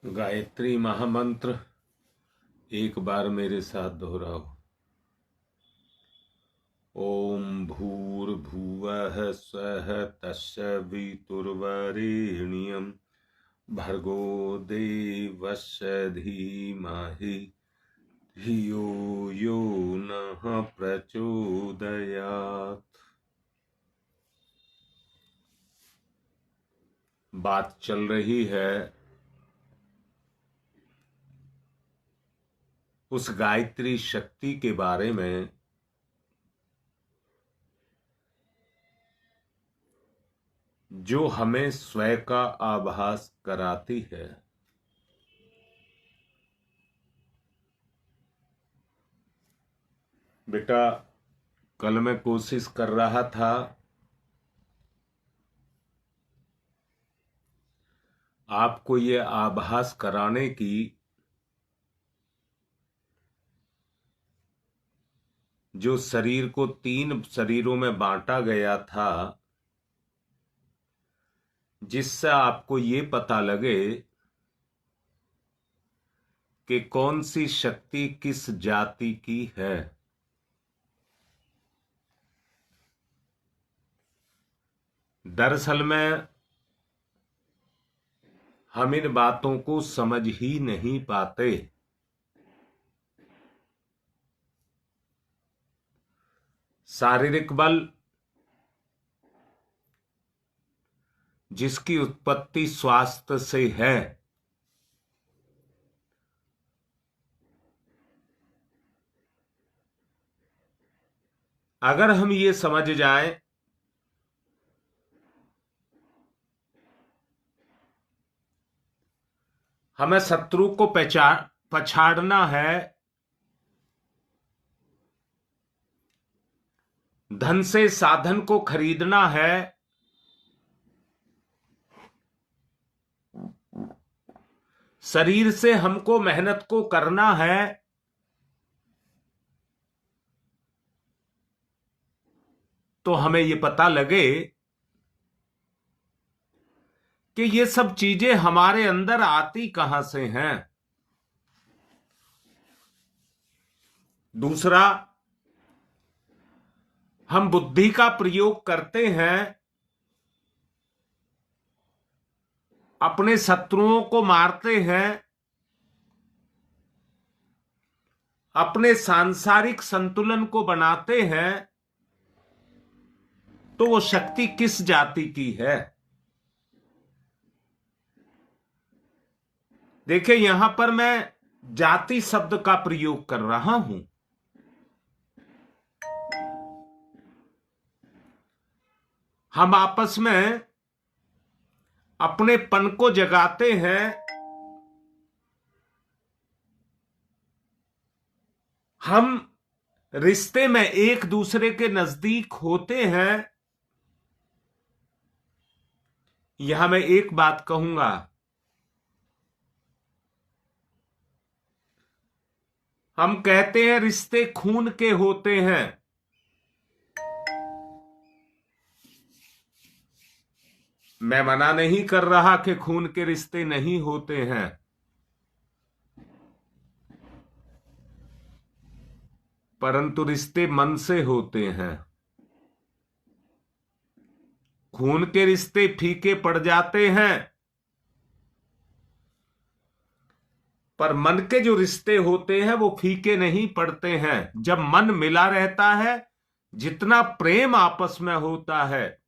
गायत्री महामंत्र एक बार मेरे साथ दोहराओ। ओम भूर्भुवः स्वः तस्य वितुर्वरेण्यं भर्गो देवस्य धीमहि धियो यो नः प्रचोदयात्। बात चल रही है उस गायत्री शक्ति के बारे में जो हमें स्वयं का आभास कराती है। बेटा, कल मैं कोशिश कर रहा था आपको ये आभास कराने की जो शरीर को 3 शरीरों में बांटा गया था, जिससे आपको ये पता लगे कि कौन सी शक्ति किस जाति की है। दरअसल में हम इन बातों को समझ ही नहीं पाते। शारीरिक बल जिसकी उत्पत्ति स्वास्थ्य से है, अगर हम ये समझ जाएं हमें शत्रु को पछाड़ना है, धन से साधन को खरीदना है, शरीर से हमको मेहनत को करना है, तो हमें ये पता लगे कि ये सब चीजें हमारे अंदर आती कहां से हैं। दूसरा, हम बुद्धि का प्रयोग करते हैं अपने शत्रुओं को मारते हैं, अपने सांसारिक संतुलन को बनाते हैं, तो वो शक्ति किस जाति की है। देखिए, यहां पर मैं जाति शब्द का प्रयोग कर रहा हूं। हम आपस में अपने पन को जगाते हैं, हम रिश्ते में एक दूसरे के नजदीक होते हैं। यहां मैं एक बात कहूंगा, हम कहते हैं रिश्ते खून के होते हैं। मैं मना नहीं कर रहा कि खून के रिश्ते नहीं होते हैं, परंतु रिश्ते मन से होते हैं। खून के रिश्ते फीके पड़ जाते हैं, पर मन के जो रिश्ते होते हैं वो फीके नहीं पड़ते हैं। जब मन मिला रहता है, जितना प्रेम आपस में होता है,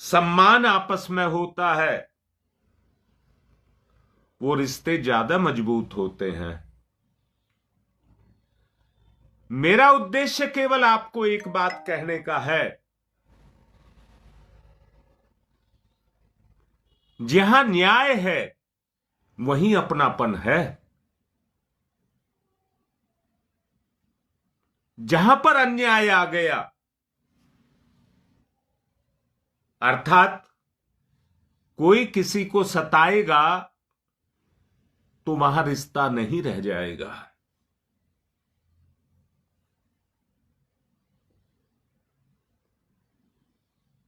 सम्मान आपस में होता है, वो रिश्ते ज्यादा मजबूत होते हैं। मेरा उद्देश्य केवल आपको एक बात कहने का है, जहां न्याय है वहीं अपनापन है। जहां पर अन्याय आ गया, अर्थात कोई किसी को सताएगा, तो वहां रिश्ता नहीं रह जाएगा।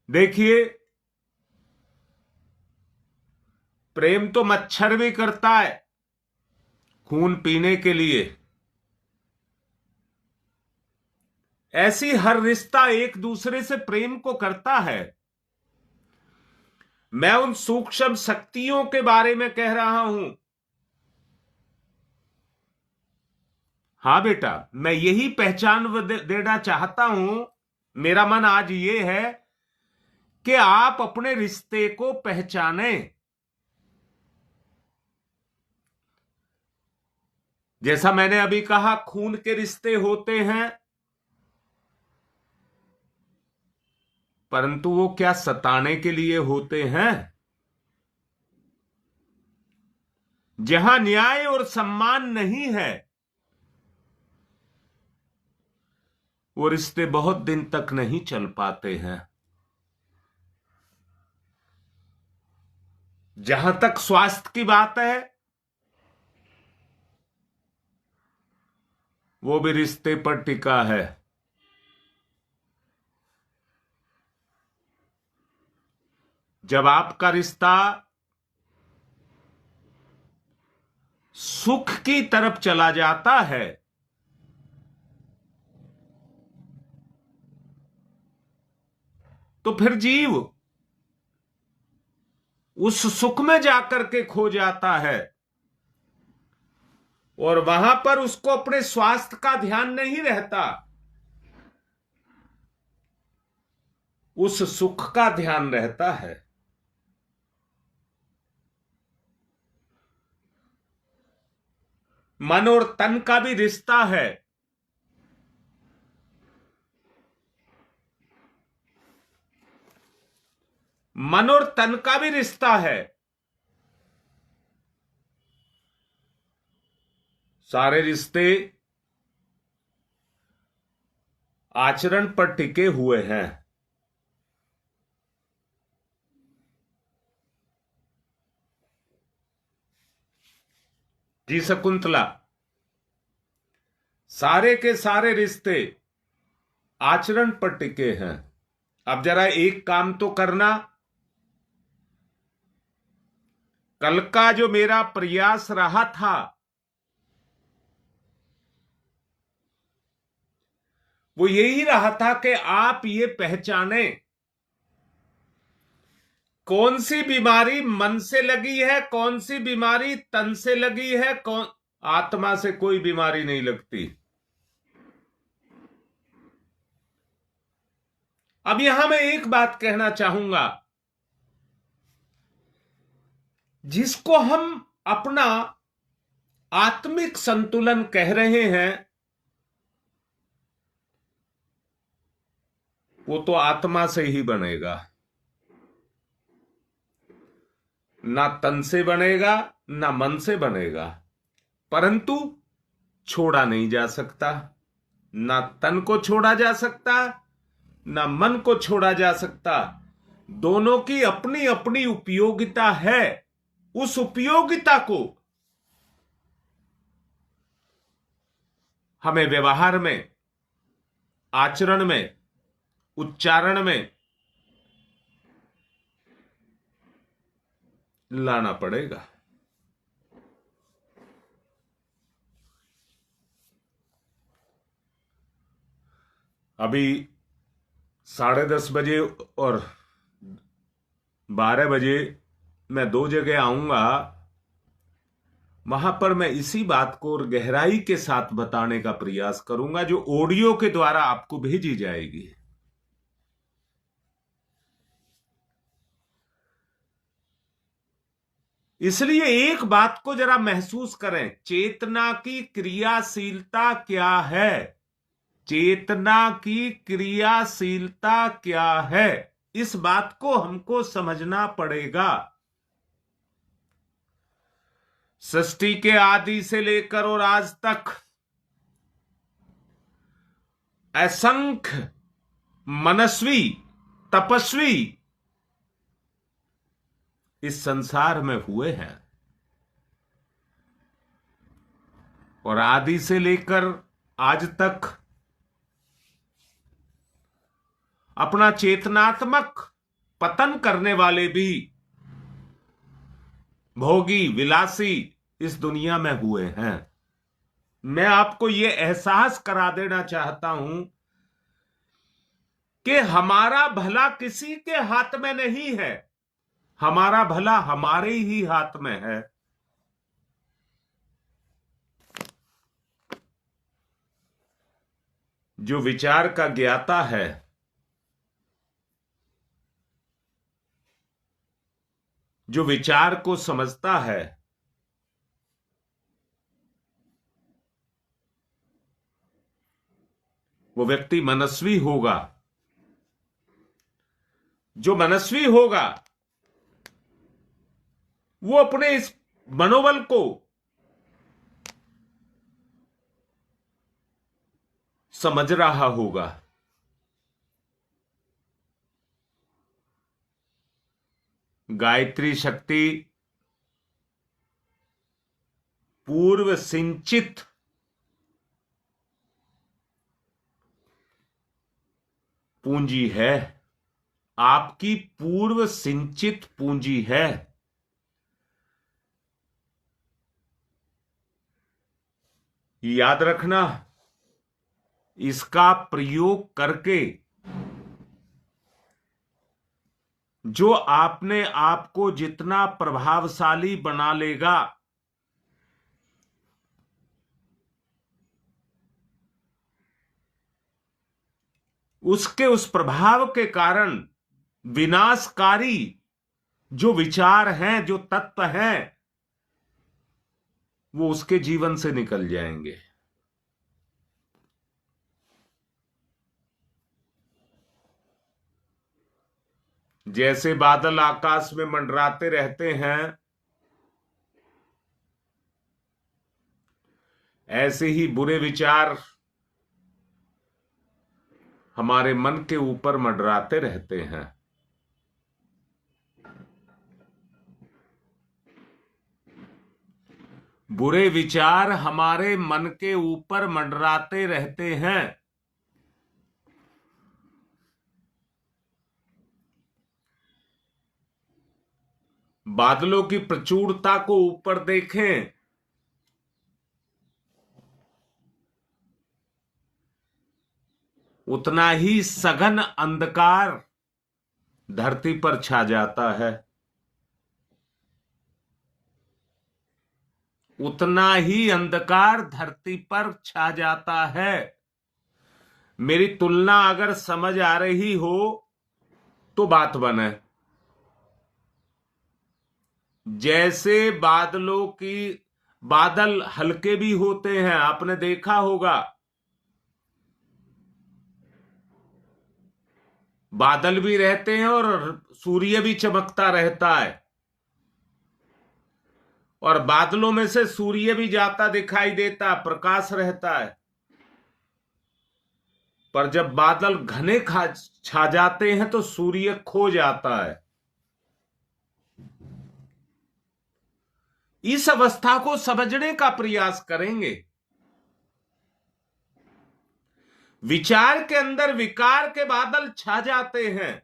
देखिए, प्रेम तो मच्छर भी करता है खून पीने के लिए। ऐसी हर रिश्ता एक दूसरे से प्रेम को करता है। मैं उन सूक्ष्म शक्तियों के बारे में कह रहा हूं। हां बेटा, मैं यही पहचान देना चाहता हूं। मेरा मन आज ये है कि आप अपने रिश्ते को पहचानें। जैसा मैंने अभी कहा, खून के रिश्ते होते हैं, परंतु वो क्या सताने के लिए होते हैं? जहां न्याय और सम्मान नहीं है, वो रिश्ते बहुत दिन तक नहीं चल पाते हैं। जहां तक स्वास्थ्य की बात है, वो भी रिश्ते पर टिका है। जब आपका रिश्ता सुख की तरफ चला जाता है, तो फिर जीव उस सुख में जाकर के खो जाता है, और वहां पर उसको अपने स्वास्थ्य का ध्यान नहीं रहता, उस सुख का ध्यान रहता है। मन और तन का भी रिश्ता है। मन और तन का भी रिश्ता है। सारे रिश्ते आचरण पर टिके हुए हैं। जी शकुंतला, सारे के सारे रिश्ते आचरण पर टिके हैं। अब जरा एक काम तो करना। कल का जो मेरा प्रयास रहा था, वो यही रहा था कि आप ये पहचाने कौन सी बीमारी मन से लगी है, कौन सी बीमारी तन से लगी है। कौन आत्मा से कोई बीमारी नहीं लगती। अब यहां मैं एक बात कहना चाहूंगा, जिसको हम अपना आत्मिक संतुलन कह रहे हैं, वो तो आत्मा से ही बनेगा, ना तन से बनेगा, ना मन से बनेगा। परंतु छोड़ा नहीं जा सकता। ना तन को छोड़ा जा सकता, ना मन को छोड़ा जा सकता। दोनों की अपनी अपनी उपयोगिता है। उस उपयोगिता को हमें व्यवहार में, आचरण में, उच्चारण में लाना पड़ेगा। अभी 10:30 बजे और 12 बजे मैं 2 जगह आऊंगा। वहां पर मैं इसी बात को और गहराई के साथ बताने का प्रयास करूंगा, जो ऑडियो के द्वारा आपको भेजी जाएगी। इसलिए एक बात को जरा महसूस करें, चेतना की क्रियाशीलता क्या है? चेतना की क्रियाशीलता क्या है? इस बात को हमको समझना पड़ेगा। सृष्टि के आदि से लेकर और आज तक असंख्य मनस्वी, तपस्वी इस संसार में हुए हैं, और आदि से लेकर आज तक अपना चेतनात्मक पतन करने वाले भी भोगी, विलासी इस दुनिया में हुए हैं। मैं आपको यह एहसास करा देना चाहता हूं कि हमारा भला किसी के हाथ में नहीं है, हमारा भला हमारे ही हाथ में है। जो विचार का ज्ञाता है, जो विचार को समझता है, वो व्यक्ति मनस्वी होगा। जो मनस्वी होगा वो अपने इस मनोबल को समझ रहा होगा। गायत्री शक्ति पूर्व सिंचित पूंजी है, आपकी पूर्व सिंचित पूंजी है। याद रखना, इसका प्रयोग करके जो आपने आपको जितना प्रभावशाली बना लेगा, उसके उस प्रभाव के कारण विनाशकारी जो विचार हैं, जो तत्व हैं, वो उसके जीवन से निकल जाएंगे। जैसे बादल आकाश में मंडराते रहते हैं, ऐसे ही बुरे विचार हमारे मन के ऊपर मंडराते रहते हैं। बुरे विचार हमारे मन के ऊपर मंडराते रहते हैं। बादलों की प्रचुरता को ऊपर देखें, उतना ही सघन अंधकार धरती पर छा जाता है, उतना ही अंधकार धरती पर छा जाता है। मेरी तुलना अगर समझ आ रही हो तो बात बने। जैसे बादल हल्के भी होते हैं, आपने देखा होगा, बादल भी रहते हैं और सूर्य भी चमकता रहता है, और बादलों में से सूर्य भी जाता दिखाई देता, प्रकाश रहता है। पर जब बादल घने छा जाते हैं तो सूर्य खो जाता है। इस अवस्था को समझने का प्रयास करेंगे। विचार के अंदर विकार के बादल छा जाते हैं,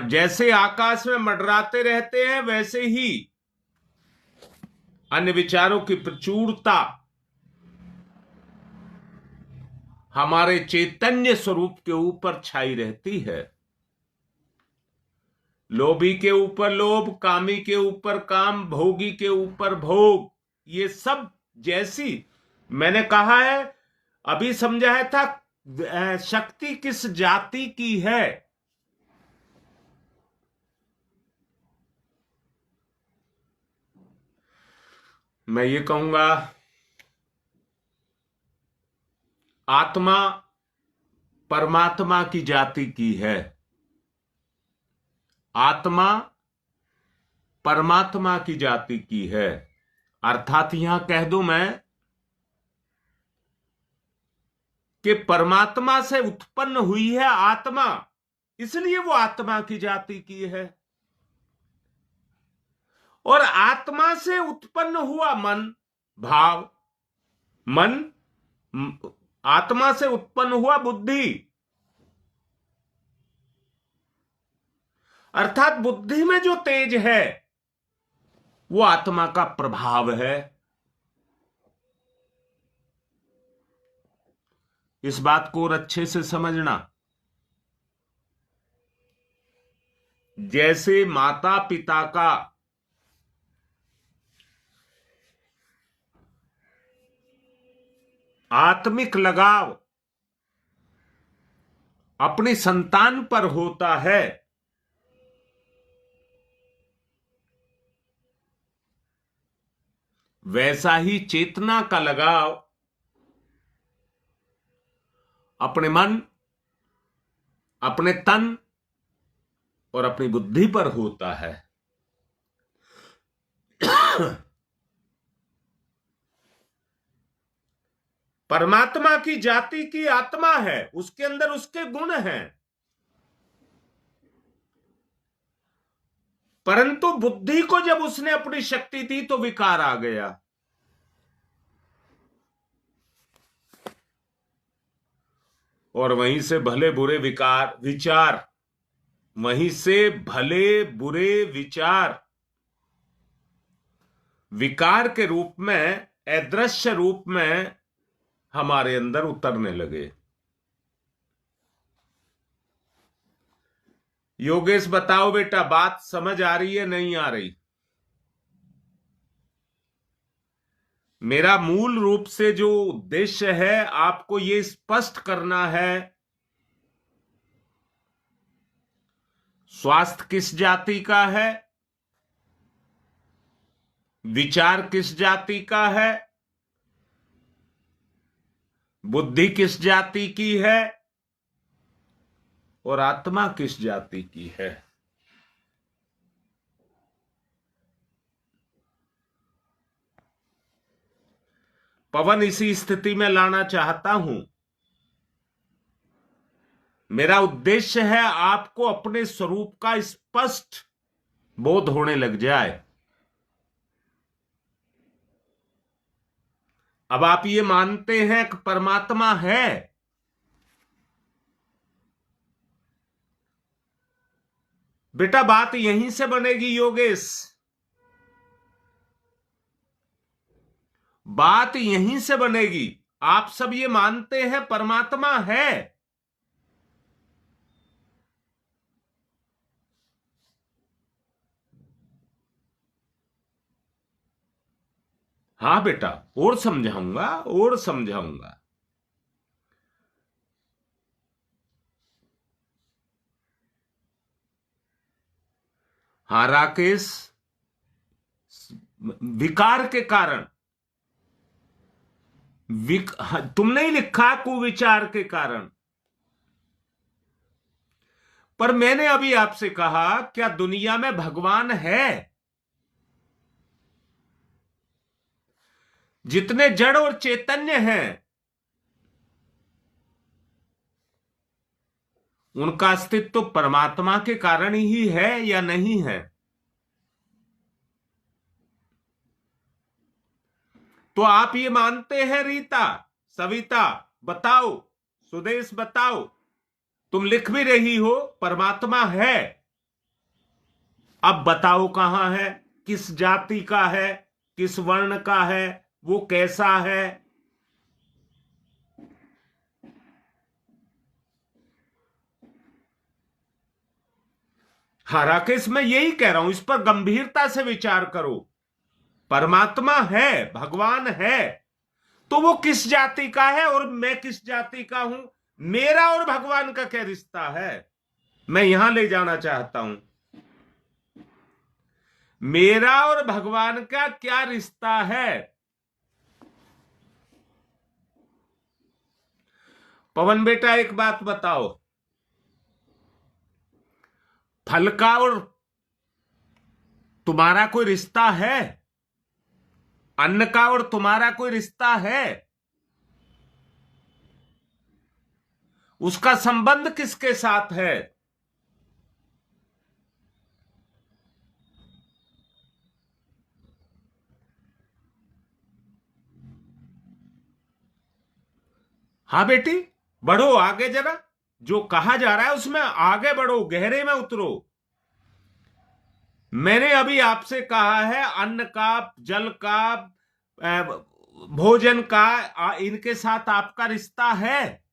जैसे आकाश में मंडराते रहते हैं, वैसे ही अन्य विचारों की प्रचुरता हमारे चैतन्य स्वरूप के ऊपर छाई रहती है। लोभी के ऊपर लोभ, कामी के ऊपर काम, भोगी के ऊपर भोग, ये सब जैसी मैंने कहा है, अभी समझाया था, शक्ति किस जाति की है। मैं ये कहूंगा, आत्मा परमात्मा की जाति की है। आत्मा परमात्मा की जाति की है। अर्थात यहां कह दूं मैं कि परमात्मा से उत्पन्न हुई है आत्मा, इसलिए वो आत्मा की जाति की है। और आत्मा से उत्पन्न हुआ मन, भाव, आत्मा से उत्पन्न हुआ बुद्धि। अर्थात बुद्धि में जो तेज है वो आत्मा का प्रभाव है। इस बात को और अच्छे से समझना। जैसे माता पिता का आत्मिक लगाव अपनी संतान पर होता है, वैसा ही चेतना का लगाव अपने मन, अपने तन और अपनी बुद्धि पर होता है। परमात्मा की जाति की आत्मा है, उसके अंदर उसके गुण हैं, परंतु बुद्धि को जब उसने अपनी शक्ति दी तो विकार आ गया। और वहीं से भले बुरे विचार, वहीं से भले बुरे विचार विकार के रूप में, अदृश्य रूप में हमारे अंदर उतरने लगे। योगेश बताओ बेटा, बात समझ आ रही है नहीं आ रही? मेरा मूल रूप से जो उद्देश्य है आपको ये स्पष्ट करना है, स्वास्थ्य किस जाति का है, विचार किस जाति का है, बुद्धि किस जाति की है और आत्मा किस जाति की है। पवन इसी स्थिति में लाना चाहता हूं। मेरा उद्देश्य है आपको अपने स्वरूप का स्पष्ट बोध होने लग जाए। अब आप ये मानते हैं कि परमात्मा है, बेटा बात यहीं से बनेगी योगेश, बात यहीं से बनेगी। आप सब ये मानते हैं परमात्मा है, हाँ बेटा, और समझाऊंगा और समझाऊंगा। हाँ राकेश, विकार के कारण, तुमने ही लिखा कुविचार के कारण, पर मैंने अभी आपसे कहा क्या दुनिया में भगवान है? जितने जड़ और चैतन्य हैं उनका अस्तित्व तो परमात्मा के कारण ही है या नहीं है? तो आप ये मानते हैं रीता, सविता बताओ, सुदेश बताओ, तुम लिख भी रही हो परमात्मा है, अब बताओ कहां है, किस जाति का है, किस वर्ण का है, वो कैसा है? हाँ राकेश, मैं यही कह रहा हूं, इस पर गंभीरता से विचार करो। परमात्मा है, भगवान है, तो वो किस जाति का है और मैं किस जाति का हूं? मेरा और भगवान का क्या रिश्ता है, मैं यहां ले जाना चाहता हूं। मेरा और भगवान का क्या रिश्ता है? पवन बेटा एक बात बताओ, फल का और तुम्हारा कोई रिश्ता है? अन्न का और तुम्हारा कोई रिश्ता है? उसका संबंध किसके साथ है? हाँ बेटी, बढ़ो आगे जरा, जो कहा जा रहा है उसमें आगे बढ़ो, गहरे में उतरो। मैंने अभी आपसे कहा है अन्न का, जल का, भोजन का, इनके साथ आपका रिश्ता है।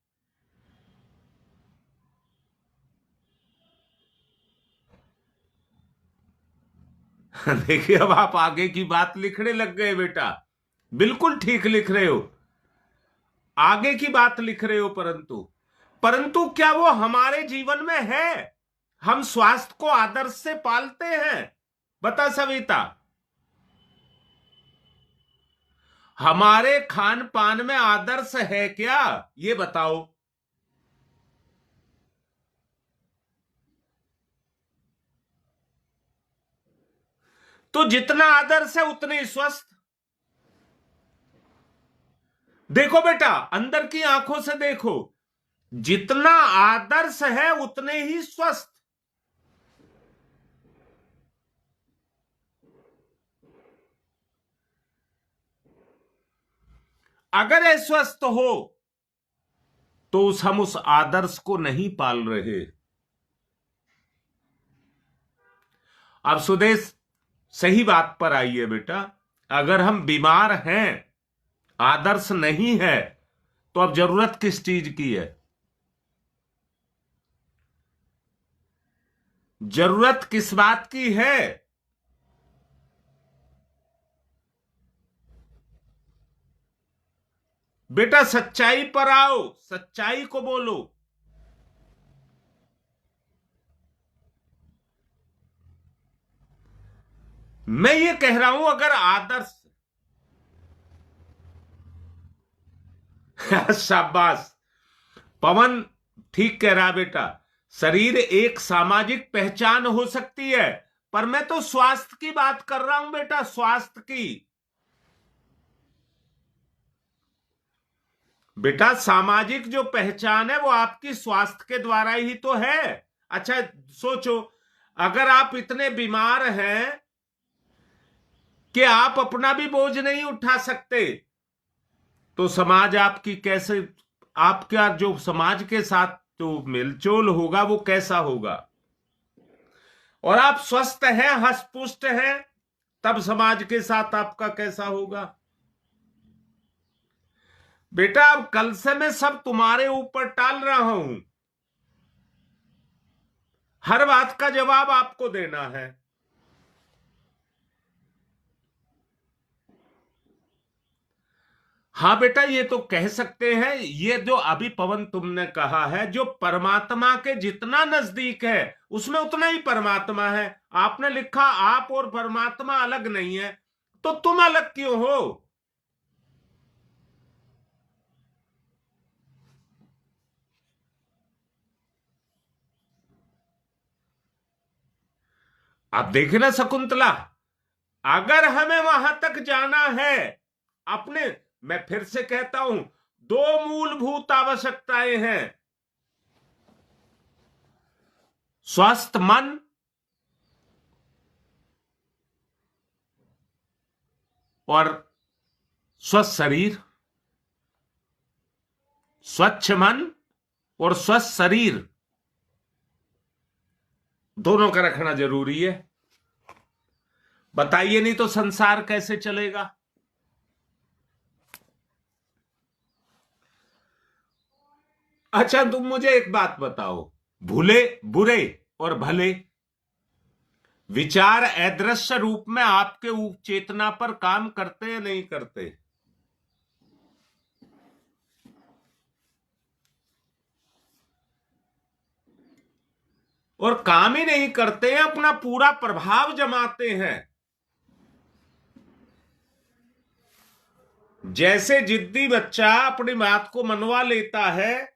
देखिए, अब आप आगे की बात लिखने लग गए बेटा। बिल्कुल ठीक लिख रहे हो, आगे की बात लिख रहे हो, परंतु परंतु क्या वो हमारे जीवन में है? हम स्वास्थ्य को आदर्श से पालते हैं? बता सविता, हमारे खान पान में आदर्श है क्या? ये बताओ। तो जितना आदर्श है उतने ही स्वस्थ। देखो बेटा, अंदर की आंखों से देखो, जितना आदर्श है उतने ही स्वस्थ। अगर अस्वस्थ हो तो हम उस आदर्श को नहीं पाल रहे। अब सुदेश, सही बात पर आइए बेटा। अगर हम बीमार हैं, आदर्श नहीं है, तो अब जरूरत किस चीज की है? जरूरत किस बात की है? बेटा सच्चाई पर आओ, सच्चाई को बोलो। मैं ये कह रहा हूं, अगर आदर्श शाबाश पवन, ठीक कह रहा बेटा। शरीर एक सामाजिक पहचान हो सकती है, पर मैं तो स्वास्थ्य की बात कर रहा हूं बेटा, स्वास्थ्य की। बेटा सामाजिक जो पहचान है वो आपकी स्वास्थ्य के द्वारा ही तो है। अच्छा सोचो, अगर आप इतने बीमार हैं कि आप अपना भी बोझ नहीं उठा सकते, तो समाज आपकी कैसे, आपका जो समाज के साथ जो मेलजोल होगा वो कैसा होगा? और आप स्वस्थ हैं, हष्टपुष्ट हैं, तब समाज के साथ आपका कैसा होगा? बेटा अब कल से मैं सब तुम्हारे ऊपर टाल रहा हूं, हर बात का जवाब आपको देना है। हाँ बेटा, ये तो कह सकते हैं, ये जो अभी पवन तुमने कहा है, जो परमात्मा के जितना नजदीक है उसमें उतना ही परमात्मा है। आपने लिखा आप और परमात्मा अलग नहीं है, तो तुम अलग क्यों हो? अब देखे ना शकुंतला, अगर हमें वहां तक जाना है, अपने, मैं फिर से कहता हूं, दो मूलभूत आवश्यकताएं हैं, स्वस्थ मन और स्वस्थ शरीर। स्वच्छ मन और स्वस्थ शरीर दोनों का रखना जरूरी है। बताइए, नहीं तो संसार कैसे चलेगा? अच्छा तुम मुझे एक बात बताओ, भूले, बुरे और भले विचार अदृश्य रूप में आपके चेतना पर काम करते या नहीं करते? और काम ही नहीं करते हैं, अपना पूरा प्रभाव जमाते हैं। जैसे जिद्दी बच्चा अपनी बात को मनवा लेता है,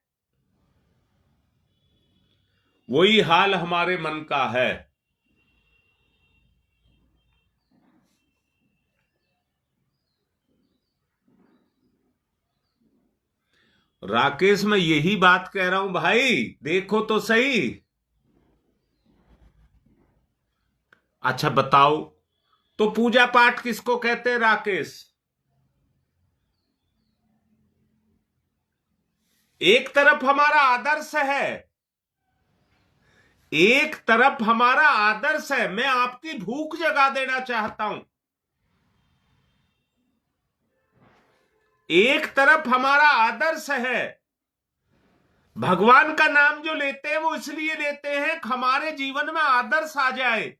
वही हाल हमारे मन का है। राकेश, मैं यही बात कह रहा हूं भाई, देखो तो सही। अच्छा बताओ, तो पूजा पाठ किसको कहते हैं राकेश? एक तरफ हमारा आदर्श है, एक तरफ हमारा आदर्श है, मैं आपकी भूख जगा देना चाहता हूं। एक तरफ हमारा आदर्श है, भगवान का नाम जो लेते हैं वो इसलिए लेते हैं कि हमारे जीवन में आदर्श आ जाए।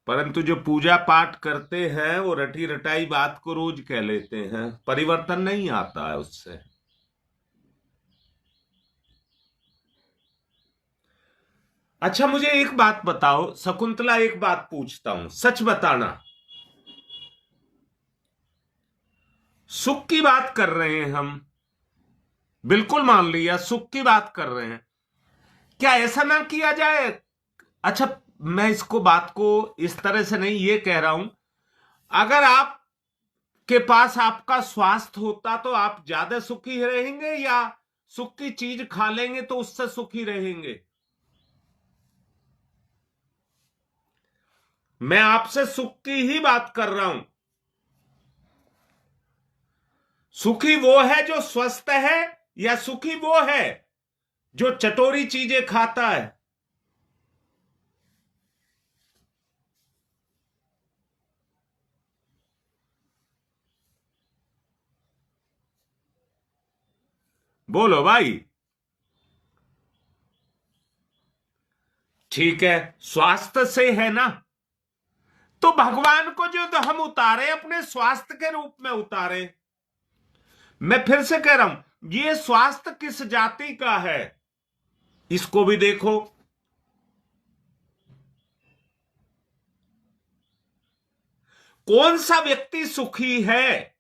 परंतु जो पूजा पाठ करते हैं वो रटी रटाई बात को रोज कह लेते हैं, परिवर्तन नहीं आता है उससे। अच्छा, मुझे एक बात बताओ शकुंतला, एक बात पूछता हूं, सच बताना। सुख की बात कर रहे हैं हम, बिल्कुल मान लिया सुख की बात कर रहे हैं, क्या ऐसा ना किया जाए? अच्छा, मैं इसको बात को इस तरह से नहीं ये कह रहा हूं, अगर आप के पास आपका स्वास्थ्य होता तो आप ज्यादा सुखी रहेंगे या सुख की चीज खा लेंगे तो उससे सुखी रहेंगे? मैं आपसे सुख की ही बात कर रहा हूं। सुखी वो है जो स्वस्थ है या सुखी वो है जो चटोरी चीजें खाता है? बोलो भाई। ठीक है, स्वास्थ्य से है ना, तो भगवान को जो तो हम उतारे अपने स्वास्थ्य के रूप में उतारे। मैं फिर से कह रहा हूं, ये स्वास्थ्य किस जाति का है इसको भी देखो। कौन सा व्यक्ति सुखी है?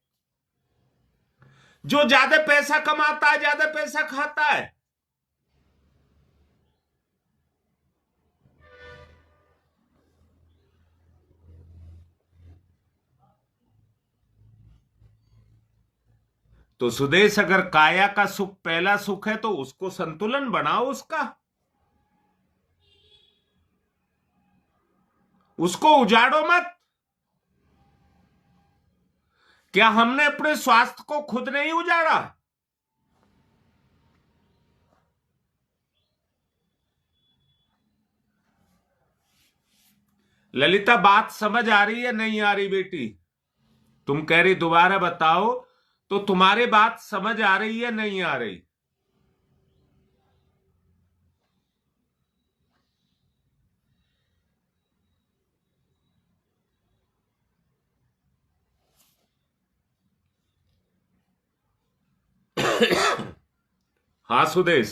जो ज्यादा पैसा कमाता है, ज्यादा पैसा खाता है? तो सुदेश, अगर काया का सुख पहला सुख है तो उसको संतुलन बनाओ, उसको उजाड़ो मत। क्या हमने अपने स्वास्थ्य को खुद नहीं उजाड़ा? ललिता, बात समझ आ रही है नहीं आ रही बेटी? तुम कह रही दोबारा बताओ, तो तुम्हारे बात समझ आ रही है नहीं आ रही? हाँ सुदेश,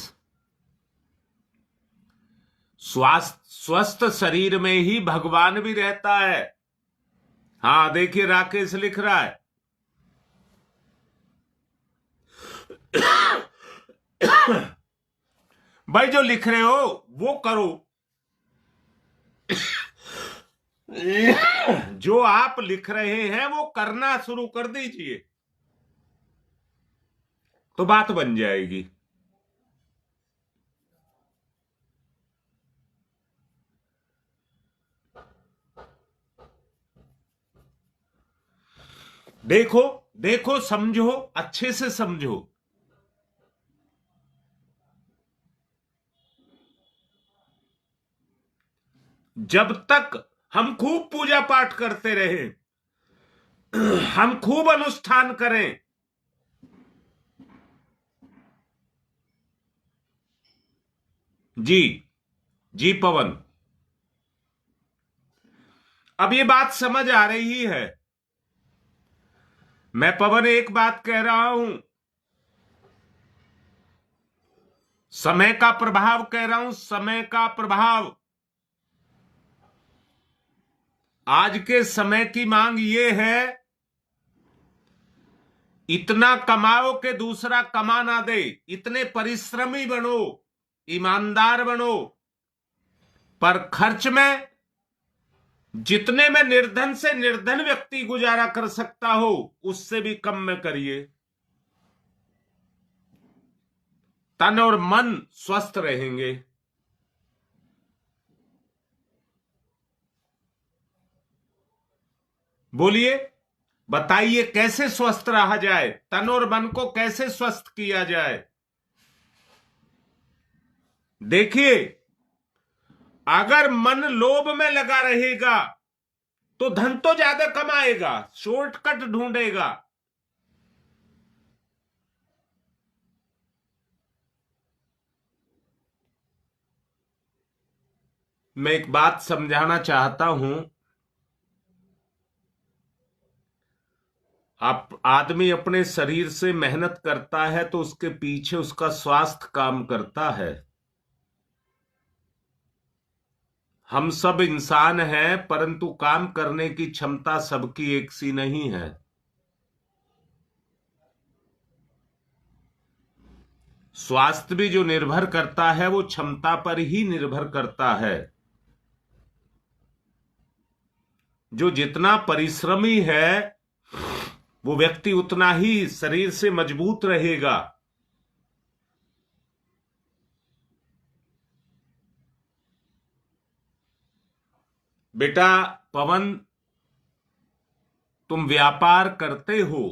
स्वस्थ शरीर में ही भगवान भी रहता है। हाँ देखिए, राकेश लिख रहा है। भाई जो लिख रहे हो वो करो, जो आप लिख रहे हैं वो करना शुरू कर दीजिए, तो बात बन जाएगी। देखो देखो, समझो, अच्छे से समझो। जब तक हम खूब पूजा पाठ करते रहे, हम खूब अनुष्ठान करें, जी जी पवन, अब ये बात समझ आ रही है। मैं पवन एक बात कह रहा हूं, समय का प्रभाव कह रहा हूं, समय का प्रभाव। आज के समय की मांग ये है, इतना कमाओ कि दूसरा कमा ना दे, इतने परिश्रमी बनो, ईमानदार बनो, पर खर्च में जितने में निर्धन से निर्धन व्यक्ति गुजारा कर सकता हो उससे भी कम में करिए। तन और मन स्वस्थ रहेंगे। बोलिए। बताइए कैसे स्वस्थ रहा जाए, तन और मन को कैसे स्वस्थ किया जाए। देखिए, अगर मन लोभ में लगा रहेगा तो धन तो ज्यादा कमाएगा, शॉर्टकट ढूंढेगा। मैं एक बात समझाना चाहता हूं। आप आदमी अपने शरीर से मेहनत करता है तो उसके पीछे उसका स्वास्थ्य काम करता है। हम सब इंसान हैं, परंतु काम करने की क्षमता सबकी एक सी नहीं है। स्वास्थ्य भी जो निर्भर करता है वो क्षमता पर ही निर्भर करता है। जो जितना परिश्रमी है वो व्यक्ति उतना ही शरीर से मजबूत रहेगा। बेटा पवन, तुम व्यापार करते हो,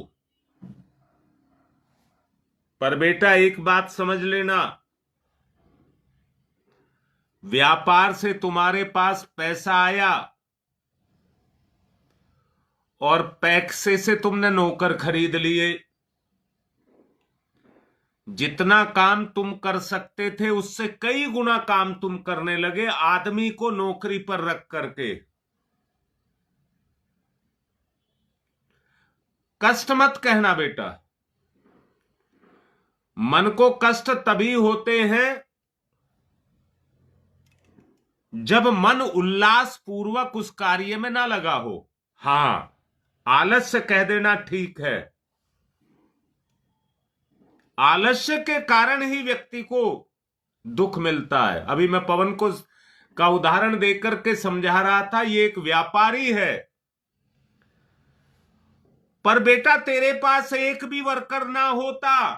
पर बेटा एक बात समझ लेना, व्यापार से तुम्हारे पास पैसा आया और पैसे से तुमने नौकर खरीद लिए। जितना काम तुम कर सकते थे उससे कई गुना काम तुम करने लगे, आदमी को नौकरी पर रख करके। कष्ट मत कहना बेटा। मन को कष्ट तभी होते हैं जब मन उल्लास पूर्वक उस कार्य में ना लगा हो। हां, आलस्य कह देना ठीक है। आलस्य के कारण ही व्यक्ति को दुख मिलता है। अभी मैं पवन को का उदाहरण देकर के समझा रहा था, ये एक व्यापारी है, पर बेटा तेरे पास एक भी वर्कर ना होता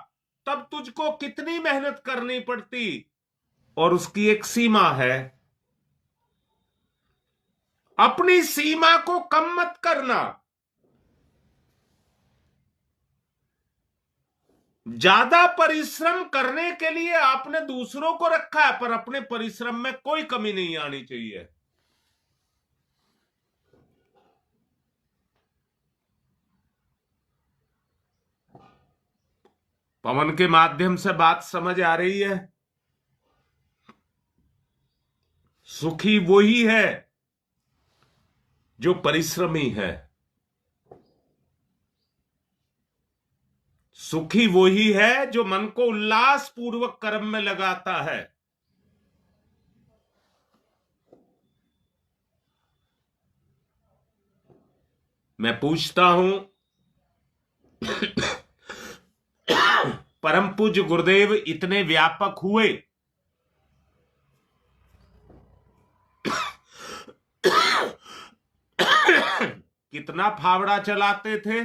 तब तुझको कितनी मेहनत करनी पड़ती, और उसकी एक सीमा है। अपनी सीमा को कम मत करना। ज्यादा परिश्रम करने के लिए आपने दूसरों को रखा है, पर अपने परिश्रम में कोई कमी नहीं आनी चाहिए। पवन के माध्यम से बात समझ आ रही है? सुखी वही है जो परिश्रमी है। सुखी वही है जो मन को उल्लास पूर्वक कर्म में लगाता है। मैं पूछता हूं, परम पूज्य गुरुदेव इतने व्यापक हुए, कितना फावड़ा चलाते थे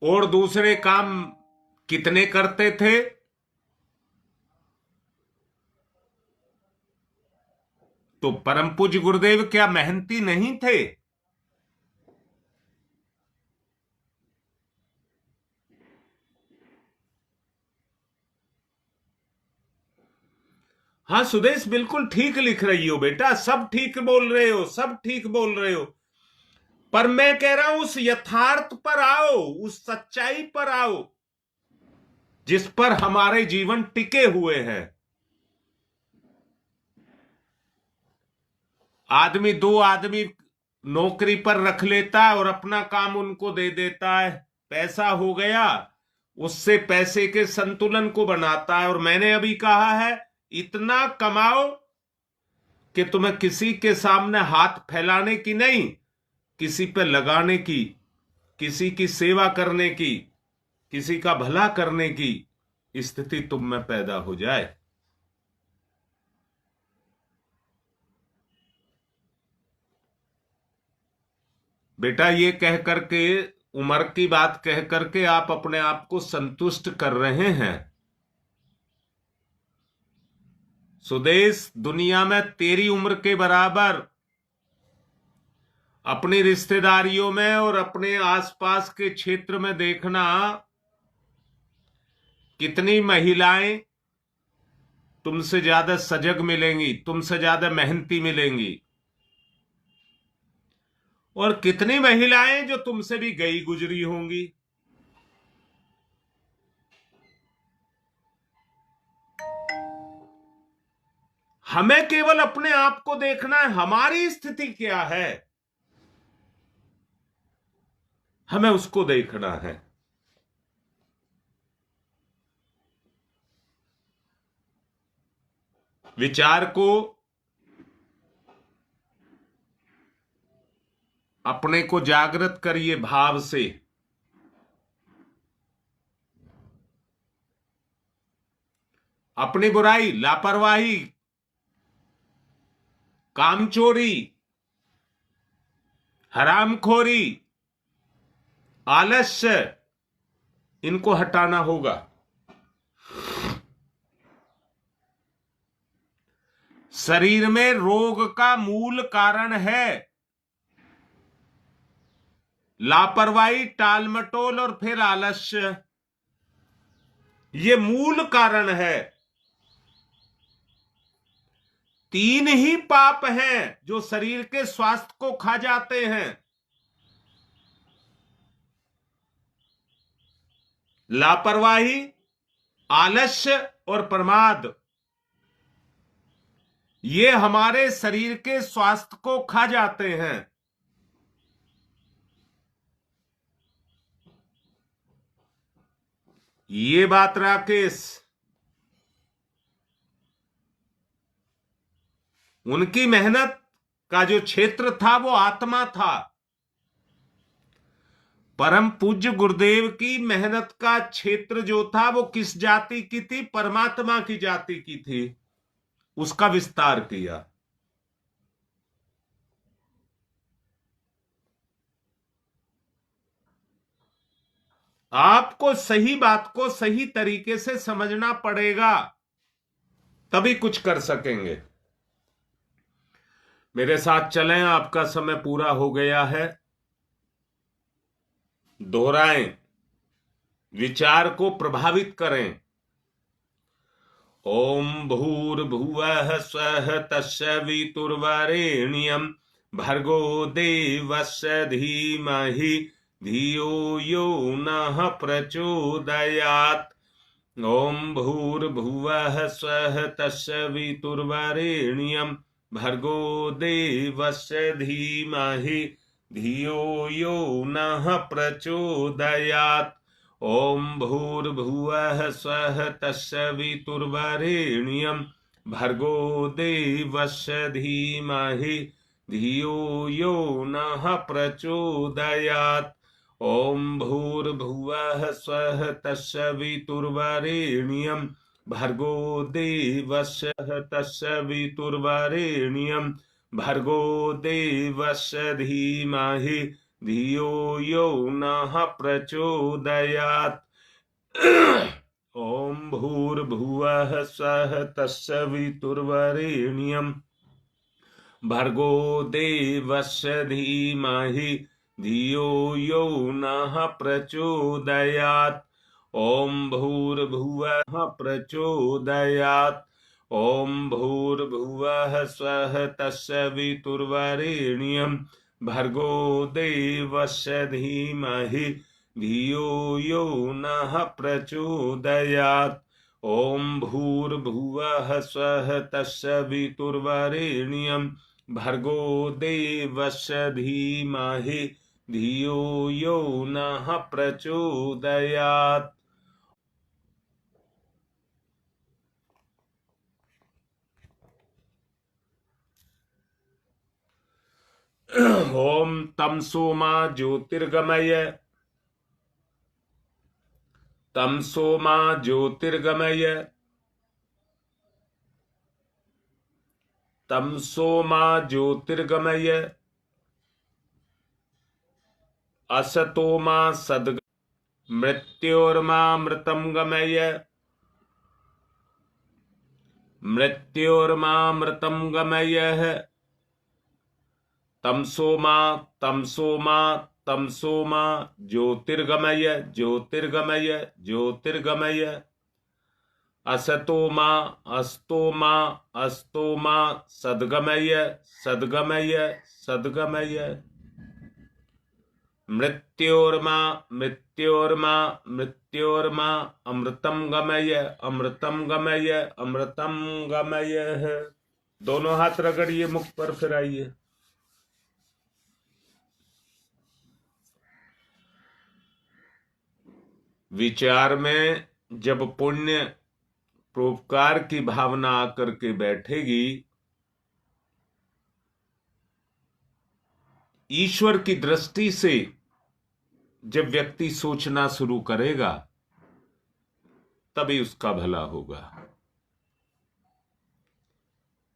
और दूसरे काम कितने करते थे। तो परम पूज्य गुरुदेव क्या मेहनती नहीं थे? हाँ सुदेश, बिल्कुल ठीक लिख रही हो बेटा, सब ठीक बोल रहे हो, सब ठीक बोल रहे हो। पर मैं कह रहा हूं उस यथार्थ पर आओ, उस सच्चाई पर आओ जिस पर हमारे जीवन टिके हुए हैं। आदमी दो आदमी नौकरी पर रख लेता है और अपना काम उनको दे देता है, पैसा हो गया, उससे पैसे के संतुलन को बनाता है। और मैंने अभी कहा है, इतना कमाओ कि तुम्हें किसी के सामने हाथ फैलाने की नहीं, किसी पे लगाने की, किसी की सेवा करने की, किसी का भला करने की स्थिति तुम में पैदा हो जाए। बेटा ये कह करके, उम्र की बात कह करके आप अपने आप को संतुष्ट कर रहे हैं। सुदेश, दुनिया में तेरी उम्र के बराबर अपनी रिश्तेदारियों में और अपने आसपास के क्षेत्र में देखना, कितनी महिलाएं तुमसे ज्यादा सजग मिलेंगी, तुमसे ज्यादा मेहनती मिलेंगी, और कितनी महिलाएं जो तुमसे भी गई गुजरी होंगी। हमें केवल अपने आप को देखना है, हमारी स्थिति क्या है, हमें उसको देखना है। विचार को अपने को जागृत करिए भाव से। अपनी बुराई, लापरवाही, कामचोरी, हरामखोरी, आलस्य, इनको हटाना होगा। शरीर में रोग का मूल कारण है लापरवाही, टालमटोल और फिर आलस्य। ये मूल कारण है। 3 ही पाप हैं जो शरीर के स्वास्थ्य को खा जाते हैं। लापरवाही, आलस्य और प्रमाद। ये हमारे शरीर के स्वास्थ्य को खा जाते हैं। ये बात राकेश, उनकी मेहनत का जो क्षेत्र था वो आत्मा था। परम पूज्य गुरुदेव की मेहनत का क्षेत्र जो था वो किस जाति की थी? परमात्मा की जाति की थी। उसका विस्तार किया। आपको सही बात को सही तरीके से समझना पड़ेगा, तभी कुछ कर सकेंगे। मेरे साथ चलें, आपका समय पूरा हो गया है। दोहराएं, विचार को प्रभावित करें। ओम भूर्भुवः स्वः तस्सवितुर्वरेण्यं भर्गो देवस्य धीमहि धियो यो नः प्रचोदयात्। ओम भूर्भुवः स्वः तस्सवितुर्वरेण्यं भर्गो देवस्य धीमहि धियो यो नः प्रचोदयात्। ओम भूर्भुवः स्वः तस्सवितुर्वरेण्यं भर्गो देवस्य धीमहि धियो यो नः प्रचोदयात्। ओम भूर्भुवः स्वः तस्सवितुर्वरेण्यं भर्गो देवस्य तस्सवितुर्वरेण्यं भर्गो देवस्य धीमहि धियो यो नः प्रचोदयात्। ओम भूर्भुवः स्वः तस्सवितुर्वरेण्यं भर्गो देवस्य धीमहि धियो यो नः प्रचोदयात्। ओम भूर्भुवः प्रचोदयात्। ओम भूर्भुवः स्वः तस्सवितुर्वरेण्यं भर्गो देवस्य धीमहि धियो यो नः प्रचोदयात्। ओम भूर्भुवः स्वः तस्सवितुर्वरेण्यं भर्गो देवस्य धीमहि धियो यो नः प्रचोदयात्। ओम तमसो मा ज्योतिर्गमय, तमसो मा ज्योतिर्गमय, तमसो मा ज्योतिर्गमय, असतो मा सद्ग, मृत्योर्मा मृतं गमय, मृत्योर्मा मृतं गमय, तमसोमा तमसोमा तमसोमा ज्योतिर्गमय ज्योतिर्गमय ज्योतिर्गमय। असतोमा अस्तोमा अस्तोमा सद्गमय सद्गमय सद्गमय। मृत्योर्मा मृत्योर्मा मृत्योर्मा अमृतम गमय अमृतम गमय अमृतम गमय। दोनों हाथ रगड़िए मुख पर, फिर आइए। विचार में जब पुण्य परोपकार की भावना आकर के बैठेगी, ईश्वर की दृष्टि से जब व्यक्ति सोचना शुरू करेगा, तभी उसका भला होगा।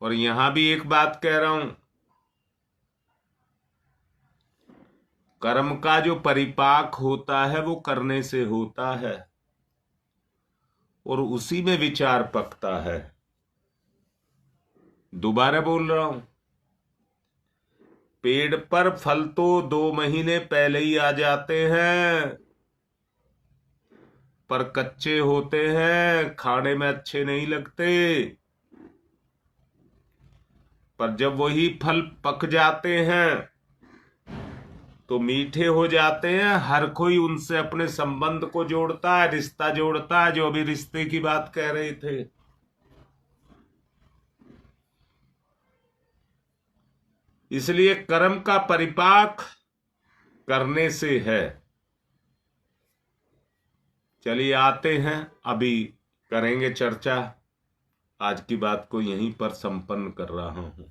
और यहां भी एक बात कह रहा हूं, कर्म का जो परिपाक होता है वो करने से होता है, और उसी में विचार पकता है। दोबारा बोल रहा हूं, पेड़ पर फल तो 2 महीने पहले ही आ जाते हैं, पर कच्चे होते हैं, खाने में अच्छे नहीं लगते। पर जब वही फल पक जाते हैं तो मीठे हो जाते हैं। हर कोई उनसे अपने संबंध को जोड़ता है, रिश्ता जोड़ता है, जो अभी रिश्ते की बात कह रहे थे। इसलिए कर्म का परिपाक करने से है। चलिए आते हैं, अभी करेंगे चर्चा। आज की बात को यहीं पर संपन्न कर रहा हूं।